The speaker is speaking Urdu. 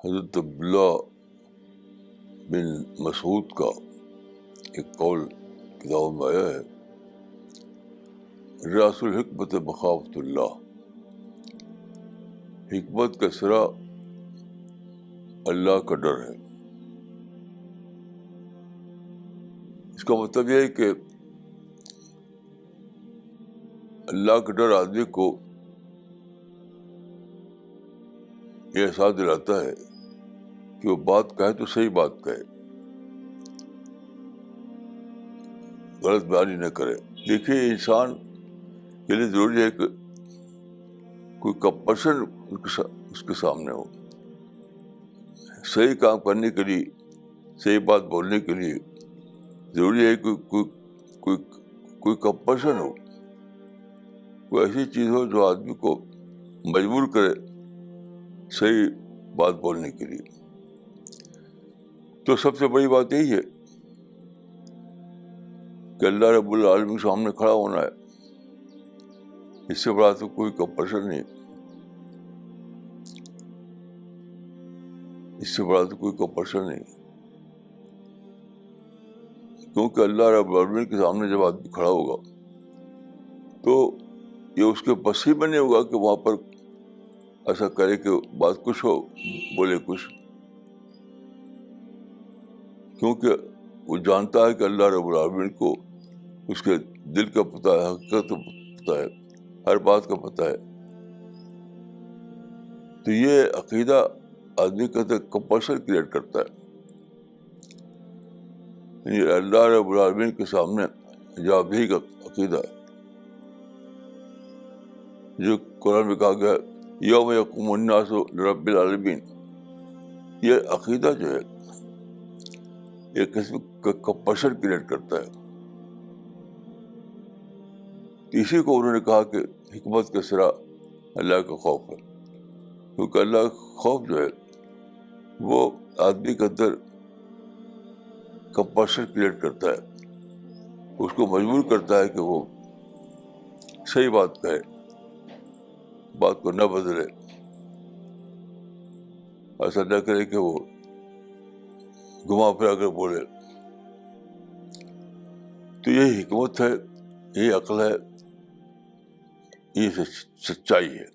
حضرت عبداللہ بن مسعود کا ایک قول کتاب میں آیا ہے، راس الحکمت مخافۃ اللہ، حکمت کا سرا اللہ کا ڈر ہے۔ اس کا مطلب یہ ہے کہ اللہ کا ڈر آدمی کو یہ احساس دلاتا ہے کہ وہ بات کہے تو صحیح بات کہے، غلط بیانی نہ کرے۔ دیکھیے، انسان کے لیے ضروری ہے کہ کوئی کمپلشن اس کے سامنے ہو، صحیح کام کرنے کے لیے، صحیح بات بولنے کے لیے ضروری ہے کہ کوئی کمپلشن ہو، کوئی ایسی چیز ہو جو آدمی کو مجبور کرے صحیح بات بولنے کے لیے۔ تو سب سے بڑی بات یہی ہے کہ اللہ رب العالمین کے سامنے کھڑا ہونا ہے، اس سے بڑا تو کوئی کمپلشن نہیں، اس سے بڑا تو کوئی کمپلشن نہیں، کیونکہ اللہ رب العالمین کے سامنے جب آدمی کھڑا ہوگا تو یہ اس کے بس ہی میں نہیں ہوگا کہ وہاں پر ایسا کرے کہ بات کچھ ہو بولے کچھ، کیونکہ وہ جانتا ہے کہ اللہ رب العالمین کو اس کے دل کا پتہ ہے، حقیقت کا پتہ ہے، ہر بات کا پتہ ہے۔ تو یہ عقیدہ آدمی کا کمپلشن کریٹ کرتا ہے، یعنی اللہ رب العالمین کے سامنے جوابدہی کا عقیدہ ہے، جو قرآن میں کہا گیا یوم یقوم الناس لرب العالمین۔ یہ عقیدہ جو ہے ایک قسم کا کمپلشن کریٹ کرتا ہے۔ اسی کو انہوں نے کہا کہ حکمت کا سرا اللہ کا خوف ہے، کیونکہ اللہ کا خوف جو ہے وہ آدمی کے اندر کمپلشن کریٹ کرتا ہے، اس کو مجبور کرتا ہے کہ وہ صحیح بات کہے، بات کو نہ بدلے، ایسا نہ کرے کہ وہ گھما پھرا کر بولے۔ تو یہ حکمت ہے، یہ عقل ہے، یہ سچائی ہے۔